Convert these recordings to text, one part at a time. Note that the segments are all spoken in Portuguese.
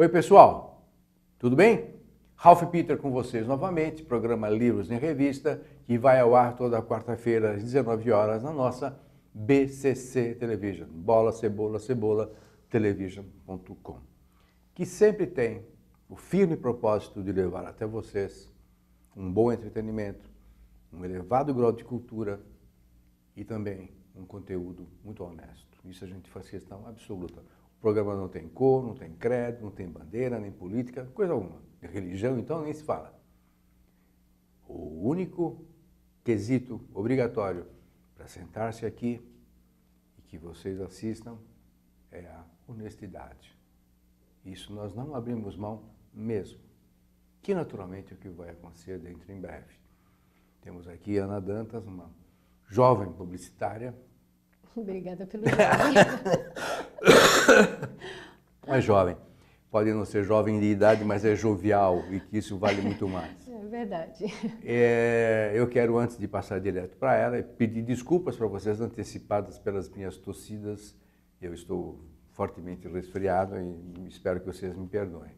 Oi, pessoal, tudo bem? Ralph Peter com vocês novamente, programa Livros em Revista, que vai ao ar toda quarta-feira às 19 horas na nossa BCC Television, Bola, Cebola, Cebola, television.com, que sempre tem o firme propósito de levar até vocês um bom entretenimento, um elevado grau de cultura e também um conteúdo muito honesto. Isso a gente faz questão absoluta. O programa não tem cor, não tem credo, não tem bandeira, nem política, coisa alguma. De religião, então, nem se fala. O único quesito obrigatório para sentar-se aqui e que vocês assistam é a honestidade. Isso nós não abrimos mão mesmo. Que naturalmente é o que vai acontecer dentro em breve. Temos aqui a Ana Dantas, uma jovem publicitária. Obrigada pelo nome. É jovem. Pode não ser jovem de idade, mas é jovial e que isso vale muito mais. É verdade. Eu quero, antes de passar direto para ela, pedir desculpas para vocês antecipadas pelas minhas tossidas. Eu estou fortemente resfriado e espero que vocês me perdoem.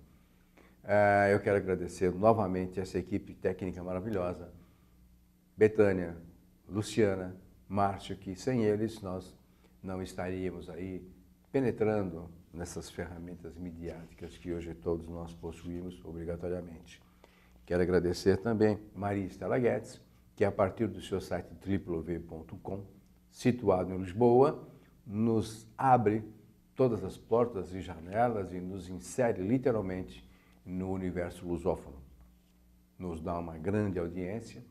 Eu quero agradecer novamente essa equipe técnica maravilhosa, Betânia, Luciana, Márcio, que sem eles nós não estaríamos aí penetrando nessas ferramentas midiáticas que hoje todos nós possuímos obrigatoriamente. Quero agradecer também Maria Estela Guedes, que a partir do seu site www.com, situado em Lisboa, nos abre todas as portas e janelas e nos insere literalmente no universo lusófono. Nos dá uma grande audiência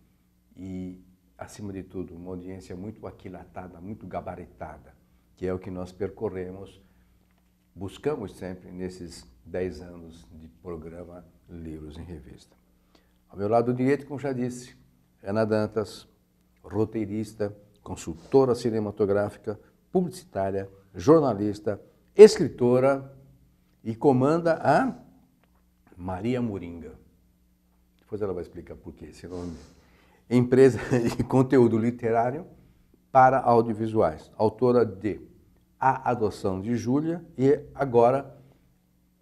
e, acima de tudo, uma audiência muito aquilatada, muito gabaritada, que é o que nós percorremos, buscamos sempre nesses 10 anos de programa Livros em Revista. Ao meu lado direito, como já disse, Ana Dantas, roteirista, consultora cinematográfica, publicitária, jornalista, escritora e comanda a Maria Moringa. Depois ela vai explicar por que esse nome. Empresa de conteúdo literário para audiovisuais, autora de A Adoção de Júlia e agora,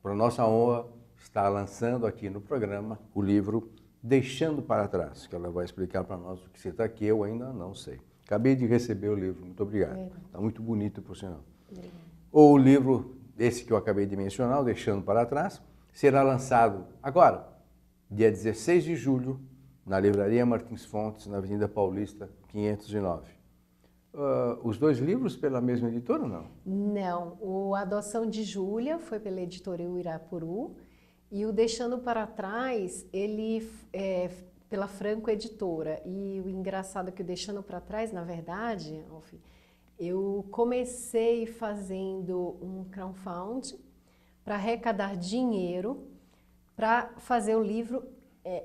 para nossa honra, está lançando aqui no programa o livro Deixando para Trás, que ela vai explicar para nós o que se trata, que eu ainda não sei. Acabei de receber o livro, muito obrigado. Está muito bonito, por sinal. O livro, esse que eu acabei de mencionar, o Deixando para Trás, será lançado agora, dia 16 de julho, na Livraria Martins Fontes, na Avenida Paulista, 509. Os dois livros pela mesma editora ou não? Não, o Adoção de Júlia foi pela editora Uirapuru e o Deixando para Trás, ele é pela Franco Editora. E o engraçado é que o Deixando para Trás, na verdade, Alf, eu comecei fazendo um crowdfunding para arrecadar dinheiro para fazer o livro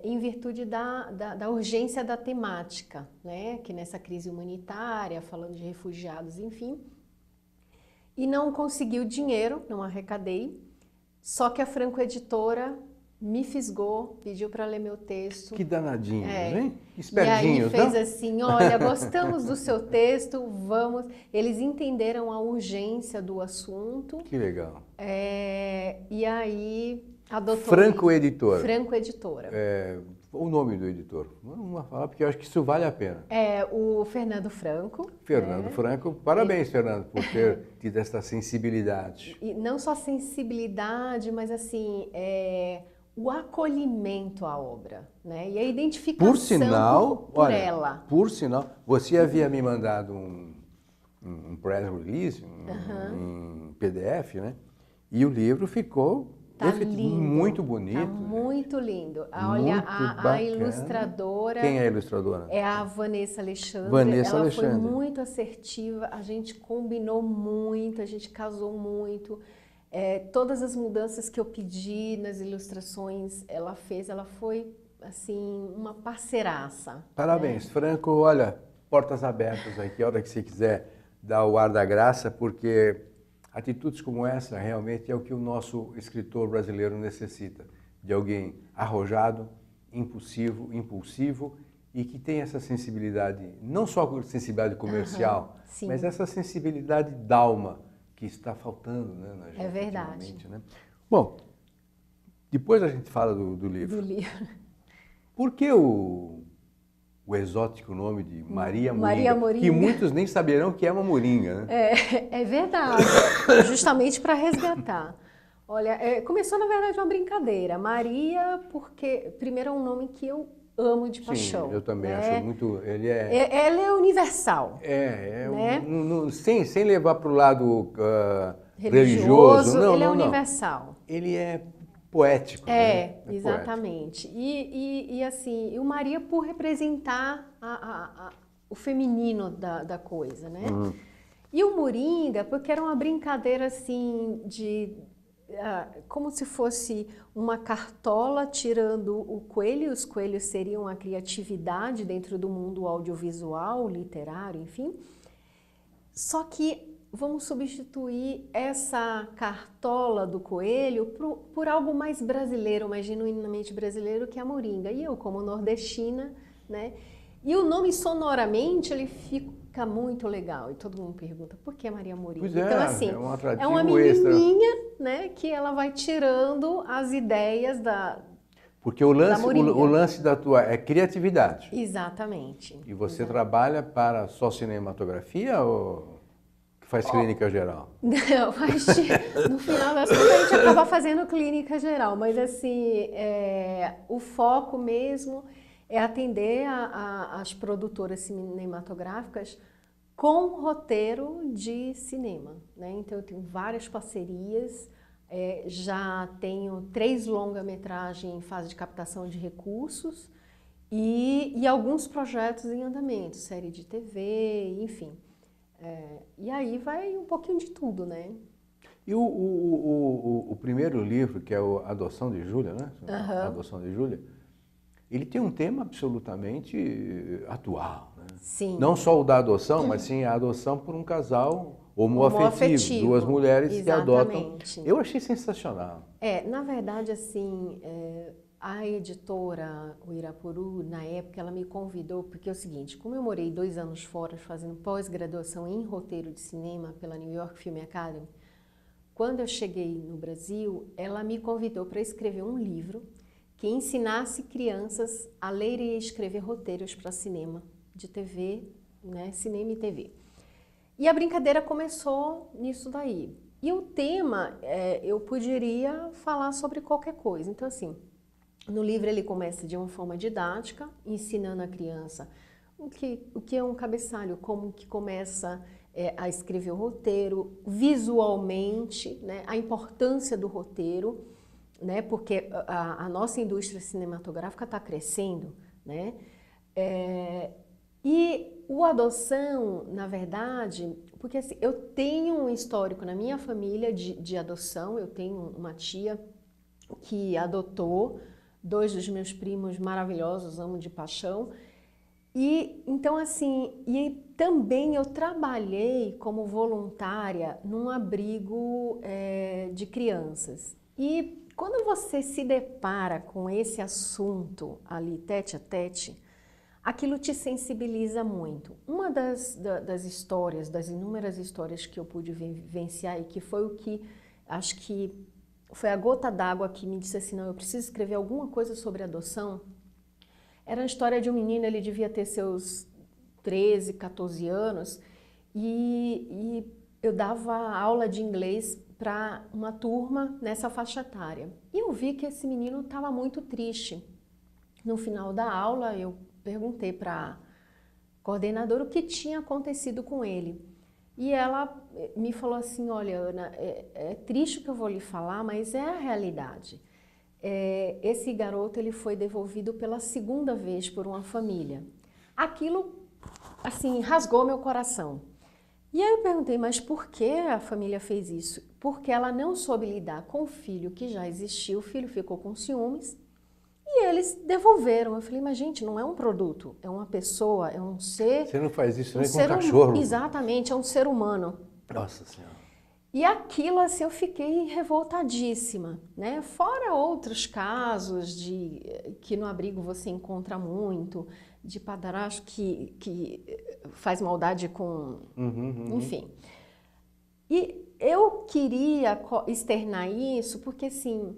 em virtude da urgência da temática, né? Que nessa crise humanitária, falando de refugiados, enfim. E não consegui o dinheiro, não arrecadei, só que a Franco Editora me fisgou, pediu para ler meu texto. Que danadinhos, hein? Espertinhos, e aí fez assim, olha, gostamos do seu texto, vamos... Eles entenderam a urgência do assunto. Que legal. E aí adotou... Franco Editora. Franco Editora. O nome do editor. Vamos falar, porque eu acho que isso vale a pena. O Fernando Franco. Fernando Franco, parabéns, Fernando, por ter tido essa sensibilidade. E não só sensibilidade, mas assim, o acolhimento à obra, né? E a identificação por sinal, por ela. Por sinal, você havia me mandado um press release, em PDF, né? E o livro ficou lindo, muito bonito. Tá muito lindo. Olha, a ilustradora... Quem é a ilustradora? É a Vanessa Alexandre. Vanessa Ela Alexandre. foi muito assertiva, a gente combinou muito, a gente casou muito. Todas as mudanças que eu pedi nas ilustrações, ela fez, ela foi, assim, uma parceiraça. Parabéns, Franco. Olha, portas abertas aqui, a hora que você quiser dar o ar da graça, porque atitudes como essa realmente é o que o nosso escritor brasileiro necessita, de alguém arrojado, impulsivo e que tem essa sensibilidade, não só a sensibilidade comercial, mas essa sensibilidade d'alma que está faltando, né, na gente. É verdade. Né? Bom, Depois a gente fala do livro. Do livro. Por que o exótico nome de Maria Moringa? Maria Moringa. Que muitos nem saberão que é uma moringa, né? É verdade, justamente para resgatar. Olha, começou na verdade uma brincadeira. Maria, porque primeiro é um nome que eu amo de paixão. Sim, eu também né? acho muito... Ela é universal. Né? Sem levar para o lado religioso. Não, ele é não, não. universal. Ele é poético. Né? Exatamente. E assim, o Maria por representar o feminino da coisa, né? E o Moringa, porque era uma brincadeira assim como se fosse uma cartola tirando o coelho. Os coelhos seriam a criatividade dentro do mundo audiovisual, literário, enfim. Só que vamos substituir essa cartola do coelho por algo mais brasileiro, mais genuinamente brasileiro, que é a moringa. E eu, como nordestina, né? E o nome sonoramente, ele fica muito legal. E todo mundo pergunta, por que Maria Moringa? Pois é, então, assim, é um atrativo é uma menininha, né? Que ela vai tirando as ideias Porque o lance da tua é criatividade. Exatamente. E você trabalha para só cinematografia ou faz clínica geral? Não, no final das contas a gente acaba fazendo clínica geral, mas assim, o foco mesmo é atender as produtoras cinematográficas com roteiro de cinema, né? Então eu tenho várias parcerias, já tenho 3 longa-metragens em fase de captação de recursos e alguns projetos em andamento, série de TV, enfim. E aí vai um pouquinho de tudo, né? E o primeiro livro, que é o Adoção de Júlia, né? Uhum. Adoção de Júlia, ele tem um tema absolutamente atual, né? Sim. Não só o da adoção, mas sim a adoção por um casal homoafetivo, 2 mulheres exatamente. que adotam. Eu achei sensacional. Na verdade, assim, a editora, o Irapuru, na época, ela me convidou, porque é o seguinte, como eu morei 2 anos fora fazendo pós-graduação em roteiro de cinema pela New York Film Academy, quando eu cheguei no Brasil, ela me convidou para escrever um livro que ensinasse crianças a ler e escrever roteiros para cinema, de TV, né, cinema e TV. E a brincadeira começou nisso daí. E o tema, eu poderia falar sobre qualquer coisa. Então, assim, no livro ele começa de uma forma didática, ensinando a criança o que é um cabeçalho, como que começa a escrever o roteiro, visualmente, né, a importância do roteiro, né, porque a nossa indústria cinematográfica está crescendo, né, e o adoção, na verdade, porque assim, eu tenho um histórico na minha família de adoção, eu tenho uma tia que adotou 2 dos meus primos maravilhosos, amo de paixão, e então assim, e também eu trabalhei como voluntária num abrigo de crianças. E quando você se depara com esse assunto ali, tete a tete, aquilo te sensibiliza muito. Uma das histórias, das inúmeras histórias que eu pude vivenciar e que foi o que, acho que foi a gota d'água que me disse assim, não, eu preciso escrever alguma coisa sobre adoção, era a história de um menino, ele devia ter seus 13, 14 anos, e eu dava aula de inglês para uma turma nessa faixa etária. E eu vi que esse menino estava muito triste. No final da aula, eu perguntei para a coordenadora o que tinha acontecido com ele. E ela me falou assim, olha, Ana, é triste o que eu vou lhe falar, mas é a realidade. Esse garoto ele foi devolvido pela 2ª vez por uma família. Aquilo, assim, rasgou meu coração. E aí eu perguntei, mas por que a família fez isso? Porque ela não soube lidar com o filho que já existiu, o filho ficou com ciúmes e eles devolveram. Eu falei, mas gente, não é um produto, é uma pessoa, é um ser... Você não faz isso nem com um cachorro. Exatamente, é um ser humano. Nossa Senhora. E aquilo, assim, eu fiquei revoltadíssima, né? Fora outros casos que no abrigo você encontra muito, de padrasto que faz maldade com... Enfim. E eu queria externar isso porque, assim,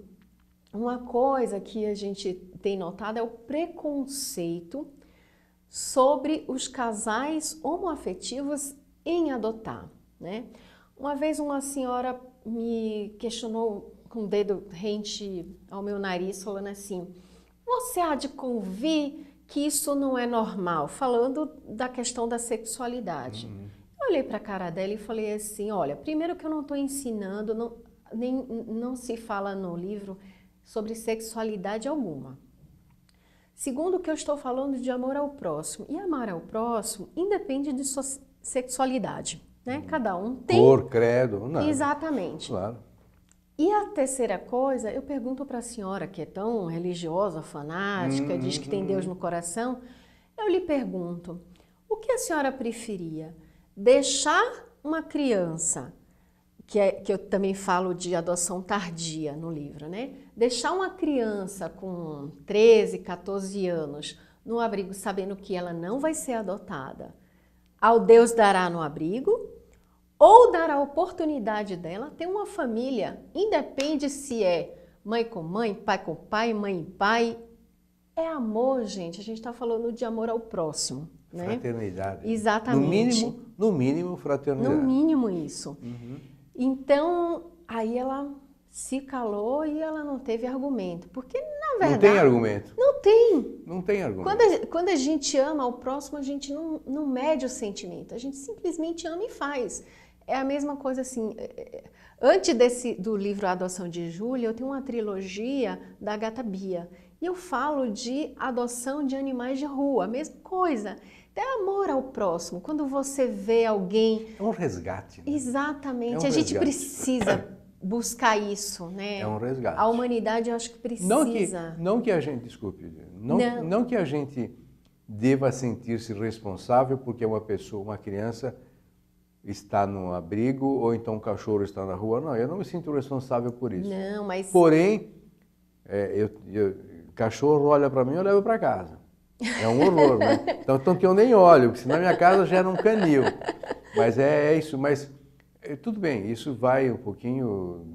uma coisa que a gente tem notado é o preconceito sobre os casais homoafetivos em adotar, né? Uma vez uma senhora me questionou com o dedo rente ao meu nariz, falando assim, você há de convir que isso não é normal, falando da questão da sexualidade. Eu olhei para a cara dela e falei assim, olha, primeiro que eu não estou ensinando, não se fala no livro sobre sexualidade alguma. Segundo, que eu estou falando de amor ao próximo. E amar ao próximo independe de sua sexualidade, né? Cada um tem... Cor, credo, nada. Exatamente. Claro. E a terceira coisa, eu pergunto para a senhora, que é tão religiosa, fanática, diz que tem Deus no coração, eu lhe pergunto, o que a senhora preferia? Deixar uma criança, que eu também falo de adoção tardia no livro, né? Deixar uma criança com 13, 14 anos no abrigo, sabendo que ela não vai ser adotada, ao Deus dará no abrigo, ou dar a oportunidade dela ter uma família, independe se é mãe com mãe, pai com pai, mãe e pai. É amor, gente. A gente está falando de amor ao próximo, né? Fraternidade. Exatamente. No mínimo, fraternidade. No mínimo isso. Então, aí ela se calou e ela não teve argumento. Porque, na verdade... Não tem argumento. Não tem. Não tem argumento. Quando a gente ama o próximo, a gente não mede o sentimento. A gente simplesmente ama e faz. É a mesma coisa assim, antes do livro A Adoção de Júlia, eu tenho uma trilogia da Agatha Bia. E eu falo de adoção de animais de rua, a mesma coisa. É amor ao próximo. Quando você vê alguém... É um resgate. Né? Exatamente. É um a gente resgate. Precisa buscar isso, né? É um resgate. A humanidade, eu acho que precisa. Não que a gente, desculpe, não que a gente deva sentir-se responsável porque uma criança está no abrigo ou então um cachorro está na rua. Não, eu não me sinto responsável por isso. Não, mas... Porém, cachorro olha para mim, eu levo para casa. É um horror, né? Então que eu nem olho, porque senão minha casa já era um canil. Mas é isso, mas tudo bem, isso vai um pouquinho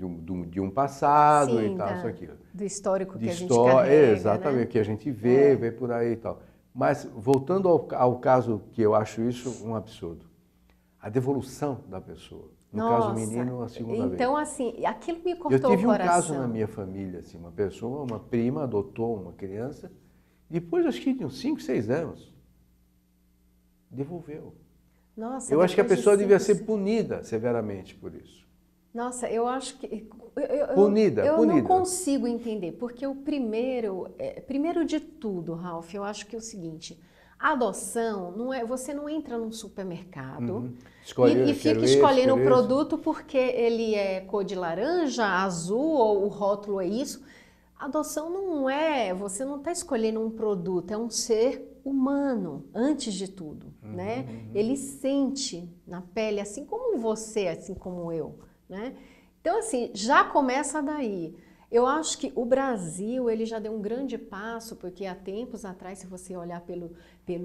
de um passado. Sim, e tal, isso aqui. Do histórico que a gente carrega, exatamente, né? Que a gente vê por aí e tal. Mas voltando ao caso que eu acho isso um absurdo. A devolução da pessoa. No caso menino, a segunda vez. Então, assim, aquilo me cortou o coração. Eu tive um caso na minha família, assim, uma prima adotou uma criança, depois acho que de uns 5, 6 anos, devolveu. Nossa, eu acho que a pessoa devia ser punida severamente por isso. Nossa, eu acho que... Punida. Não consigo entender, porque o primeiro de tudo, Ralph, eu acho que é o seguinte... A adoção, você não entra num supermercado e fica escolhendo o produto porque ele é cor de laranja, azul ou o rótulo é isso. A adoção você não está escolhendo um produto, é um ser humano, antes de tudo, né? Ele sente na pele, assim como você, assim como eu, né? Então, assim, já começa daí. Eu acho que o Brasil, ele já deu um grande passo, porque há tempos atrás, se você olhar pelo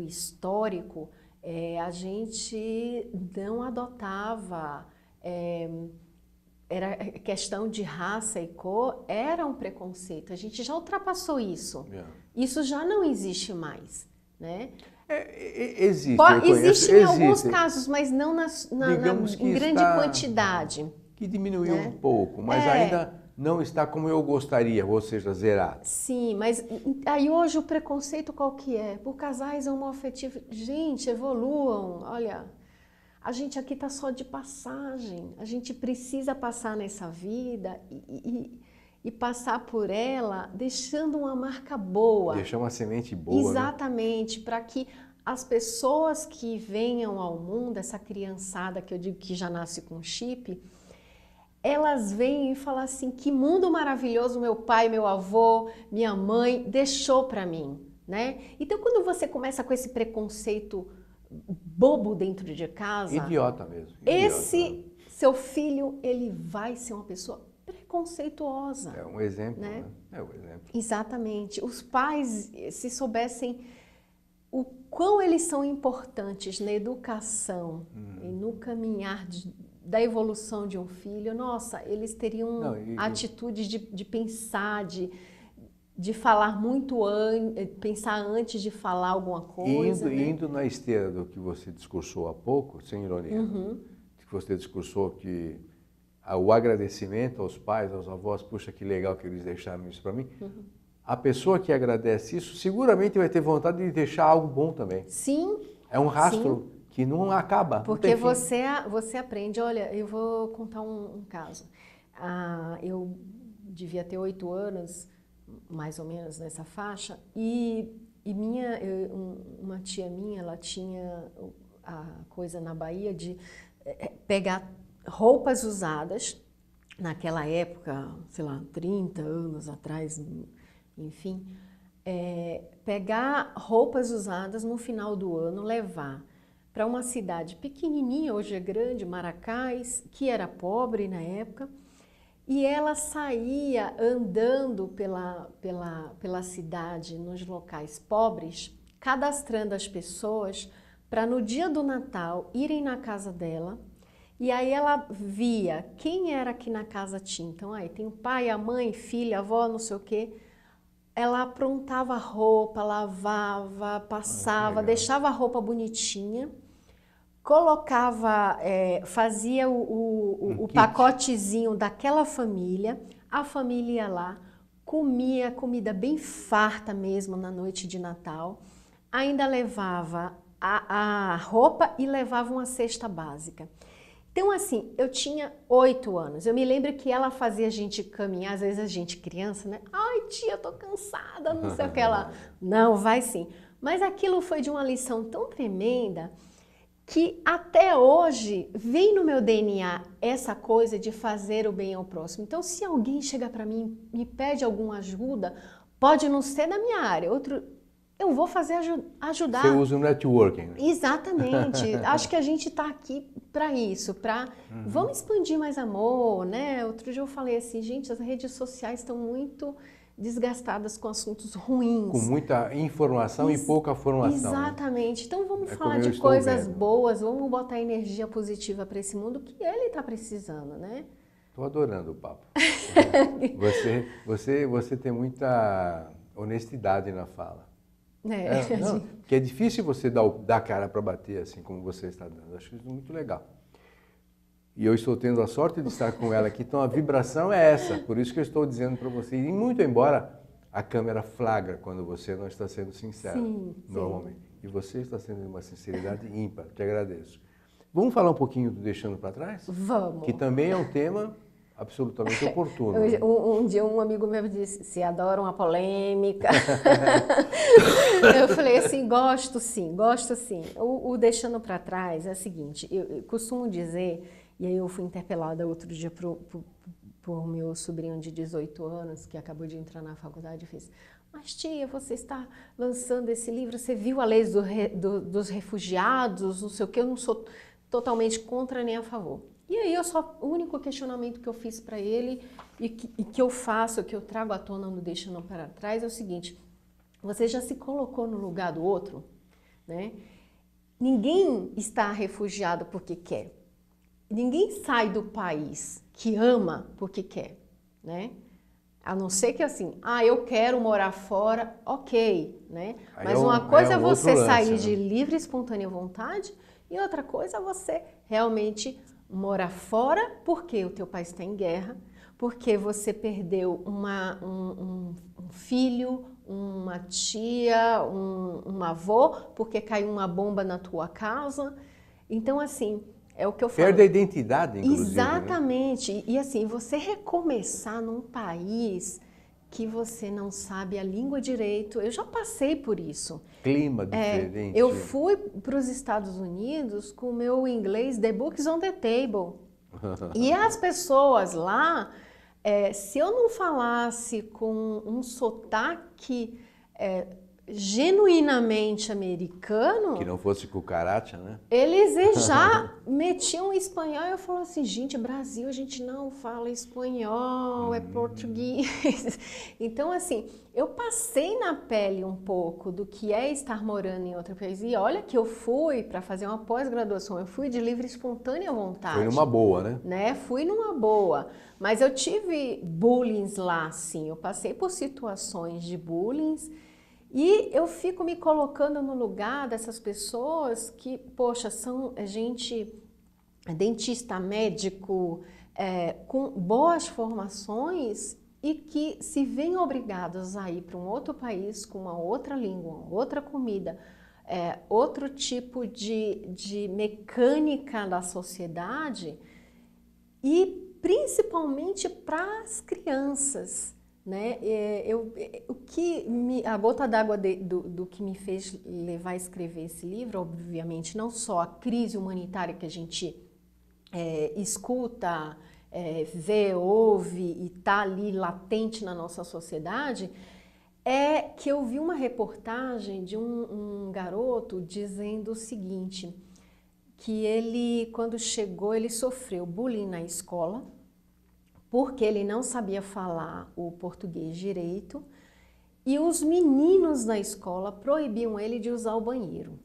histórico, a gente não adotava, era questão de raça e cor, era um preconceito. A gente já ultrapassou isso. Isso já não existe mais, né? Existe. Existem em alguns casos, mas não em grande quantidade. Que diminuiu um pouco, mas ainda... não está como eu gostaria, ou seja, zerado. Sim, mas aí hoje o preconceito qual que é? Por casais homoafetivos. Gente, evoluam. Olha, a gente aqui está só de passagem. A gente precisa passar nessa vida e passar por ela deixando uma marca boa. Deixar uma semente boa. Exatamente, né? Para que as pessoas que venham ao mundo, essa criançada que eu digo que já nasce com chip... elas vêm e falam assim, que mundo maravilhoso meu pai, meu avô, minha mãe deixou para mim, né? Então, quando você começa com esse preconceito bobo dentro de casa... Idiota mesmo. Esse seu filho, ele vai ser uma pessoa preconceituosa. É um exemplo, né? É um exemplo. Exatamente. Os pais, se soubessem o quão eles são importantes na educação e no caminhar da evolução de um filho, nossa, eles teriam Não, atitudes de pensar, de falar pensar antes de falar alguma coisa. Indo na esteira do que você discursou há pouco, sem ironia, que você discursou que o agradecimento aos pais, aos avós, puxa, que legal que eles deixaram isso para mim. A pessoa que agradece isso seguramente vai ter vontade de deixar algo bom também. Sim. É um rastro que não acaba. Porque não tem fim. você aprende. Olha, eu vou contar um caso. Eu devia ter 8 anos, mais ou menos nessa faixa, e uma tia minha, ela tinha a coisa na Bahia de pegar roupas usadas, naquela época, sei lá, 30 anos atrás, enfim, pegar roupas usadas no final do ano, levar para uma cidade pequenininha, hoje é grande, Maracás, que era pobre na época, e ela saía andando pela cidade, nos locais pobres, cadastrando as pessoas para no dia do Natal irem na casa dela, e aí ela via quem era que na casa tinha. Então, aí tem o pai, a mãe, filha, a avó, não sei o quê. Ela aprontava a roupa, lavava, passava, deixava a roupa bonitinha, colocava, fazia o pacotezinho daquela família, a família ia lá, comia comida bem farta mesmo na noite de Natal, ainda levava a roupa e levava uma cesta básica. Então, assim, eu tinha 8 anos. Eu me lembro que ela fazia a gente caminhar, às vezes a gente criança, né? Ai, tia, eu tô cansada, não sei o que. Ela, não, vai sim. Mas aquilo foi de uma lição tão tremenda que até hoje vem no meu DNA essa coisa de fazer o bem ao próximo. Então, se alguém chega para mim e me pede alguma ajuda, pode não ser da minha área, eu vou fazer ajudar. Você usa o networking. Né? Exatamente. Acho que a gente está aqui para isso, vamos expandir mais amor, né? Outro dia eu falei assim, gente, as redes sociais estão muito desgastadas com assuntos ruins. Com muita informação e pouca formação. Exatamente. Né? Então vamos falar de coisas boas, vamos botar energia positiva para esse mundo que ele está precisando, né? Estou adorando o papo. Você tem muita honestidade na fala. Não, porque é difícil você dar cara para bater assim como você está dando. Acho isso muito legal. E eu estou tendo a sorte de estar com ela aqui, então a vibração é essa. Por isso que eu estou dizendo para você, e muito embora a câmera flagra quando você não está sendo sincero, normalmente. E você está sendo de uma sinceridade ímpar, te agradeço. Vamos falar um pouquinho do Deixando para Trás? Vamos. Que também é um tema absolutamente oportuno. Um dia um amigo meu disse, se adora uma polêmica. Eu falei assim, gosto sim. O Deixando para Trás é o seguinte, eu costumo dizer, e aí eu fui interpelada outro dia por meu sobrinho de 18 anos, que acabou de entrar na faculdade, e fez, mas tia, você está lançando esse livro, você viu a lei dos refugiados, não sei o que, eu não sou totalmente contra nem a favor. E aí o único questionamento que eu fiz para ele e que eu faço, que eu trago à tona no Deixando para Trás é o seguinte, você já se colocou no lugar do outro? Né? Ninguém está refugiado porque quer. Ninguém sai do país que ama porque quer. Né? A não ser que assim, eu quero morar fora, ok. Né? Mas uma coisa é você sair de livre e espontânea vontade e outra coisa é você realmente morar fora porque o teu país está em guerra, porque você perdeu um filho, uma tia, um avô, porque caiu uma bomba na tua casa. Então, assim, é o que eu falo. Perde a identidade, inclusive. Exatamente. Né? E assim, você recomeçar num país que você não sabe a língua direito, eu já passei por isso. Clima diferente. Eu fui para os Estados Unidos com o meu inglês The Books on the Table. E as pessoas lá, se eu não falasse com um sotaque genuinamente americano, Que não fosse cucaracha, né? eles já metiam espanhol e eu falo assim, gente, Brasil, a gente não fala espanhol, é português. Então, assim, eu passei na pele um pouco do que é estar morando em outro país. E olha que eu fui para fazer uma pós-graduação, eu fui de livre e espontânea vontade. Foi numa boa, né? Fui numa boa. Mas eu tive bullying lá, sim. Eu passei por situações de bullying. E eu fico me colocando no lugar dessas pessoas que, poxa, são gente, dentista, médico, com boas formações e que se veem obrigados a ir para um outro país com uma outra língua, outra comida, outro tipo de mecânica da sociedade e principalmente para as crianças. Né? A gota d'água do que me fez levar a escrever esse livro, obviamente, não só a crise humanitária que a gente escuta, vê, ouve e está ali latente na nossa sociedade, é que eu vi uma reportagem de um garoto dizendo o seguinte, que ele, quando chegou, ele sofreu bullying na escola, porque ele não sabia falar o português direito e os meninos na escola proibiam ele de usar o banheiro.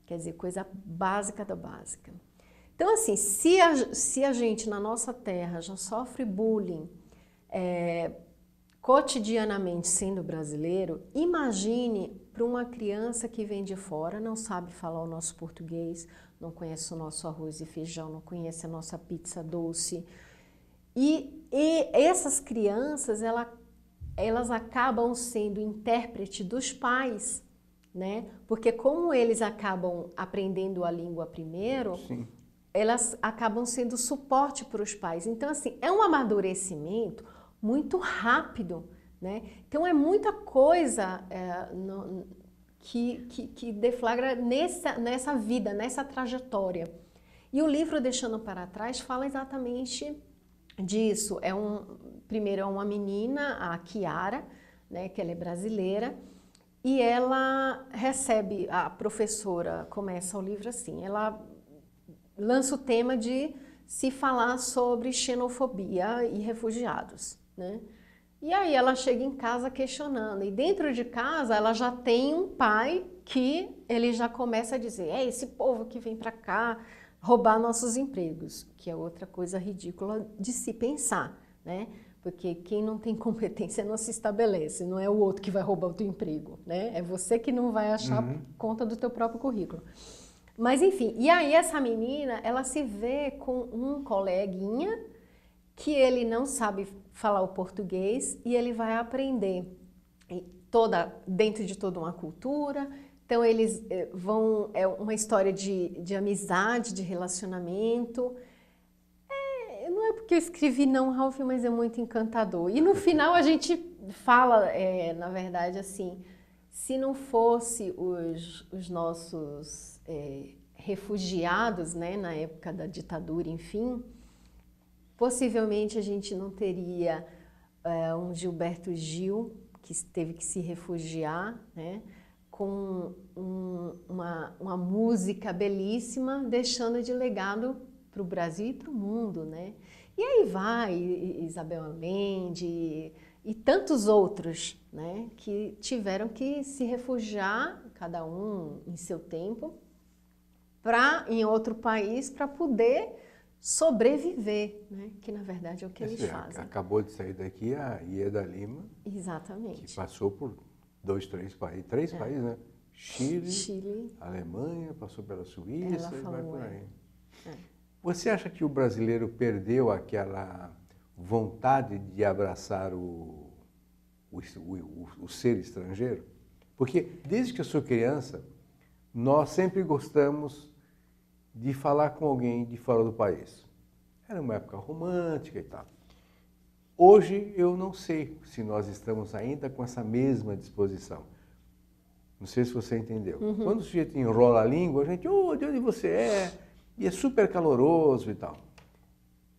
Quer dizer, coisa básica da básica. Então, assim, se a gente na nossa terra já sofre bullying cotidianamente sendo brasileiro, imagine para uma criança que vem de fora, não sabe falar o nosso português, não conhece o nosso arroz e feijão, não conhece a nossa pizza doce. E essas crianças, elas acabam sendo intérprete dos pais, né? Porque como eles acabam aprendendo a língua primeiro, Sim. Elas acabam sendo suporte para os pais. Então, assim, é um amadurecimento muito rápido, né? Então, é muita coisa que deflagra nessa vida, nessa trajetória. E o livro Deixando para Trás fala exatamente disso. Primeiro é uma menina, a Kiara, né, que ela é brasileira, e ela recebe, a professora começa o livro assim, ela lança o tema de se falar sobre xenofobia e refugiados, né? E aí ela chega em casa questionando, e dentro de casa ela já tem um pai que ele já começa a dizer, esse povo que vem para cá roubar nossos empregos, que é outra coisa ridícula de se pensar, né? Porque quem não tem competência não se estabelece, não é o outro que vai roubar o teu emprego, né? É você que não vai achar conta do teu próprio currículo. Mas enfim, e aí essa menina, ela se vê com um coleguinha que ele não sabe falar o português e ele vai aprender dentro de toda uma cultura. Então eles é uma história de amizade, de relacionamento. Não é porque eu escrevi não, Ralph, mas é muito encantador. E no final a gente fala, na verdade, assim, se não fosse os nossos refugiados, né, na época da ditadura, enfim, possivelmente a gente não teria um Gilberto Gil, que teve que se refugiar, né, com uma música belíssima, deixando de legado para o Brasil e para o mundo, né? E aí vai Isabel Allende e tantos outros, né, que tiveram que se refugiar, cada um em seu tempo, em outro país para poder sobreviver, né? Que na verdade é o que eles fazem. Acabou de sair daqui a Ieda Lima, exatamente, que passou por 2, 3 países, 3 países, né? Chile, Alemanha, passou pela Suíça e vai por aí. Você acha que o brasileiro perdeu aquela vontade de abraçar o ser estrangeiro? Porque desde que eu sou criança, nós sempre gostamos de falar com alguém de fora do país. Era uma época romântica e tal. Hoje eu não sei se nós estamos ainda com essa mesma disposição. Não sei se você entendeu. Quando o sujeito enrola a língua, a gente, de onde você é? E é super caloroso e tal.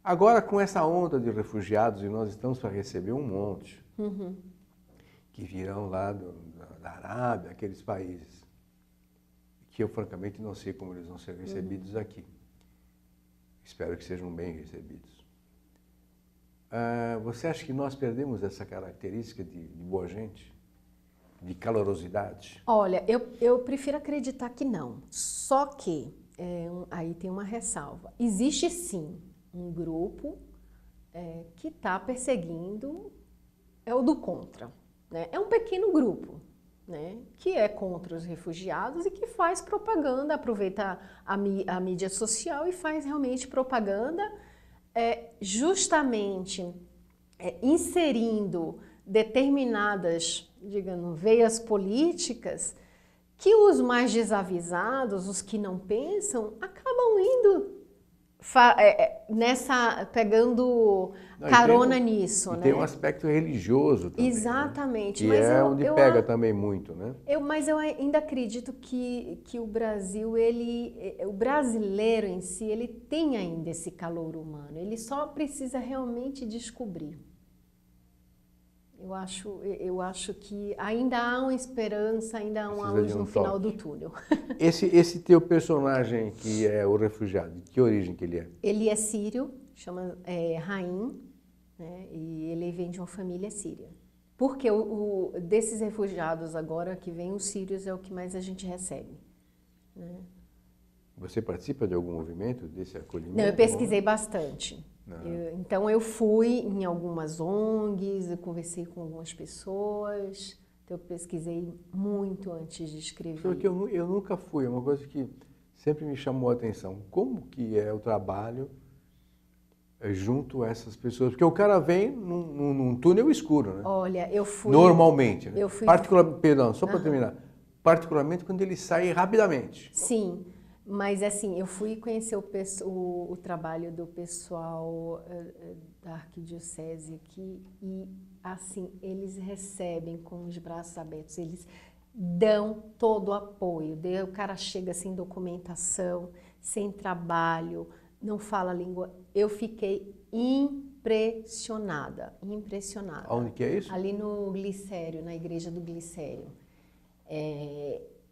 Agora, com essa onda de refugiados, e nós estamos para receber um monte, que virão lá da Arábia, aqueles países, que eu francamente não sei como eles vão ser recebidos aqui. Espero que sejam bem recebidos. Você acha que nós perdemos essa característica de boa gente? De calorosidade? Olha, eu prefiro acreditar que não. Só que, aí tem uma ressalva. Existe sim um grupo que está perseguindo, é o do contra. Né? É um pequeno grupo, né? Que é contra os refugiados e que faz propaganda, aproveita a mídia social e faz realmente propaganda, justamente inserindo determinadas, digamos, veias políticas que os mais desavisados, os que não pensam, acabam indo pegando carona nisso, né? Tem um aspecto religioso também. Exatamente. Né? Que é onde pega também muito, né? Mas eu ainda acredito que o Brasil, o brasileiro em si, ele tem ainda esse calor humano. Ele só precisa realmente descobrir. Eu acho que ainda há uma esperança, ainda há uma luz no final do túnel. Esse teu personagem que é o refugiado, de que origem que ele é? Ele é sírio, chama Raim, né? E ele vem de uma família síria. Porque desses refugiados agora que vêm, os sírios é o que mais a gente recebe. Né? Você participa de algum movimento desse acolhimento? Não, eu pesquisei bastante. Então eu fui em algumas ONGs, eu conversei com algumas pessoas, então eu pesquisei muito antes de escrever. Porque eu nunca fui, é uma coisa que sempre me chamou a atenção. Como que é o trabalho junto a essas pessoas? Porque o cara vem num túnel escuro, né? Olha, eu fui... Normalmente, né? Eu fui... Perdão, só para terminar. Particularmente quando ele sai rapidamente. Sim. Mas assim, eu fui conhecer o trabalho do pessoal da Arquidiocese aqui e assim, eles recebem com os braços abertos, eles dão todo o apoio. O cara chega sem documentação, sem trabalho, não fala a língua. Eu fiquei impressionada. Onde que é isso? Ali no Glicério, na igreja do Glicério.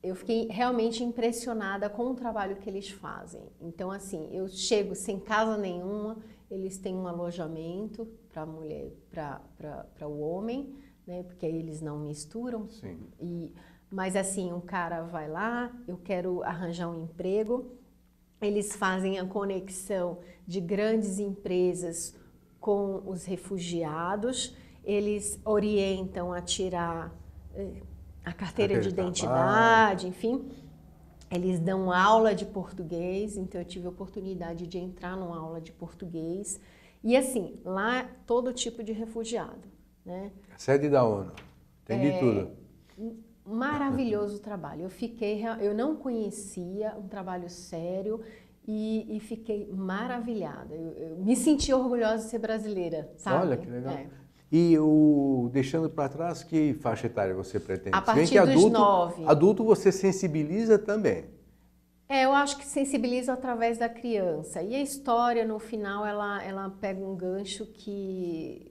Eu fiquei realmente impressionada com o trabalho que eles fazem. Então, assim, eu chego sem casa nenhuma, eles têm um alojamento para a mulher, para o homem, né? Porque aí eles não misturam. Sim. Mas, assim, um cara vai lá, eu quero arranjar um emprego, eles fazem a conexão de grandes empresas com os refugiados, eles orientam a tirar... a carteira de identidade, enfim, eles dão aula de português, então eu tive a oportunidade de entrar numa aula de português. E assim, lá todo tipo de refugiado, né? Sede da ONU, tem de tudo. Maravilhoso o trabalho, eu não conhecia, um trabalho sério e fiquei maravilhada. Eu me senti orgulhosa de ser brasileira, sabe? Olha que legal. E deixando para trás, que faixa etária você pretende? A partir dos 9. Adulto você sensibiliza também. Eu acho que sensibiliza através da criança. E a história, no final, ela pega um gancho que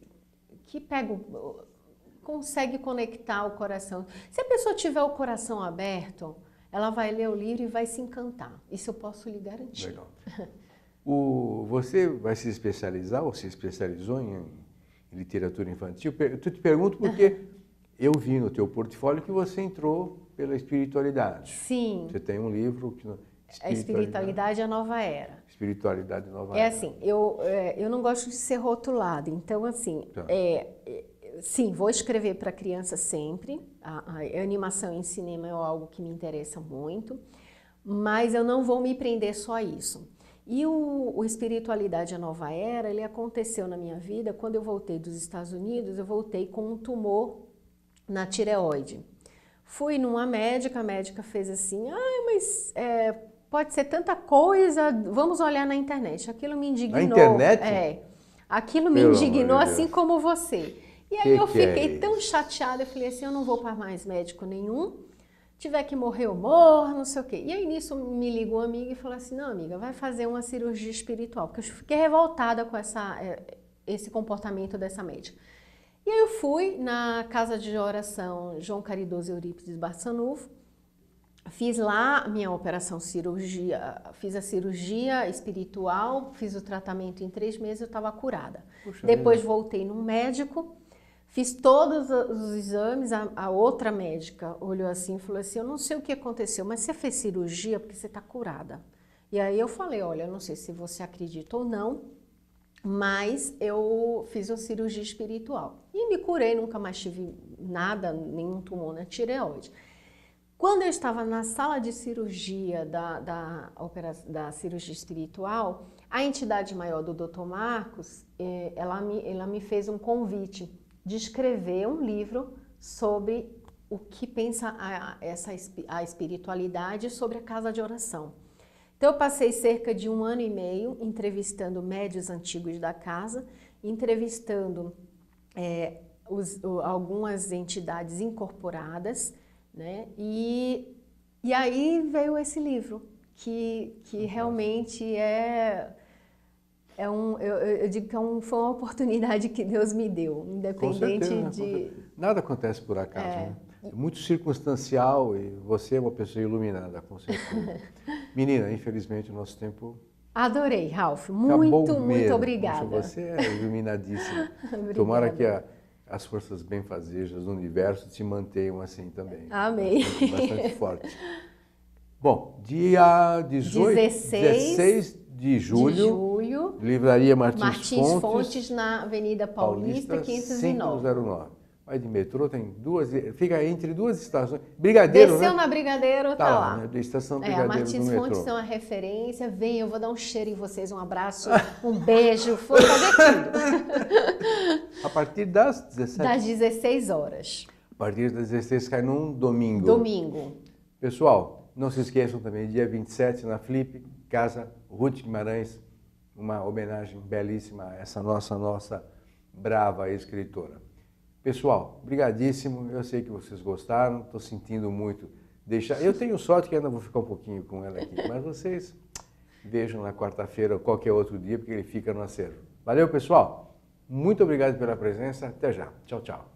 consegue conectar o coração. Se a pessoa tiver o coração aberto, ela vai ler o livro e vai se encantar. Isso eu posso lhe garantir. Legal. Você vai se especializar ou se especializou em literatura infantil? Eu te pergunto porque eu vi no teu portfólio que você entrou pela espiritualidade. Sim. Você tem um livro... A Espiritualidade e a Nova Era. Espiritualidade e Nova Era. Assim, eu não gosto de ser rotulada, então assim, Tá. Sim, vou escrever para criança sempre, a animação em cinema é algo que me interessa muito, mas eu não vou me prender só a isso. E o Espiritualidade e a Nova Era, ele aconteceu na minha vida quando eu voltei dos Estados Unidos, eu voltei com um tumor na tireoide. Fui numa médica, a médica fez assim, mas pode ser tanta coisa, vamos olhar na internet. Aquilo me indignou. Na internet? Aquilo me indignou assim como você. E aí eu fiquei tão chateada, eu falei assim, eu não vou para mais médico nenhum, tiver que morrer eu morro, não sei o quê. E aí nisso me ligou uma amiga e falou assim, não amiga, vai fazer uma cirurgia espiritual, porque eu fiquei revoltada com esse comportamento dessa médica. E aí eu fui na casa de oração João Caridoso Eurípides Barçanufo, fiz lá a minha operação cirurgia, fiz a cirurgia espiritual, fiz o tratamento em 3 meses, eu estava curada. Puxa Depois vida. voltei num médico, fiz todos os exames, a outra médica olhou assim e falou assim, eu não sei o que aconteceu, mas você fez cirurgia porque você está curada. E aí eu falei, olha, eu não sei se você acredita ou não, mas eu fiz uma cirurgia espiritual. E me curei, nunca mais tive nada, nenhum tumor na tireoide. Quando eu estava na sala de cirurgia da cirurgia espiritual, a entidade maior do Dr. Marcos, ela me fez um convite de escrever um livro sobre o que pensa a espiritualidade sobre a casa de oração. Então eu passei cerca de 1 ano e meio entrevistando médiuns antigos da casa, entrevistando algumas entidades incorporadas, né? E aí veio esse livro, que realmente eu digo que foi uma oportunidade que Deus me deu, independente Com certeza. Nada acontece por acaso, né? É muito circunstancial e você é uma pessoa iluminada, com certeza. Menina, infelizmente o nosso tempo Adorei, Ralph. acabou Muito mesmo. obrigada. Poxa, você é iluminadíssima. Obrigada. Tomara que as forças benfazejas do universo te mantenham assim também. Amém. Bastante forte. Bom, dia 16 de julho, Livraria Martins Fontes, na Avenida Paulista 509. 509. Vai de metrô, tem fica entre 2 estações. Brigadeiro, Desceu né? na Brigadeiro, tá lá. Né? Da estação A Brigadeiro do Martins metrô. Fontes é uma referência. Vem, eu vou dar um cheiro em vocês, um abraço, um beijo, vou fazer tudo. A partir das 17? Das 16 horas. A partir das 16 cai num domingo. Domingo. Pessoal, não se esqueçam também, dia 27 na Flip, Casa Ruth Guimarães, uma homenagem belíssima a essa nossa brava escritora. Pessoal, brigadíssimo, eu sei que vocês gostaram, estou sentindo muito. Eu tenho sorte que ainda vou ficar um pouquinho com ela aqui, mas vocês vejam na quarta-feira ou qualquer outro dia, porque ele fica no acervo. Valeu, pessoal, muito obrigado pela presença, até já, tchau, tchau.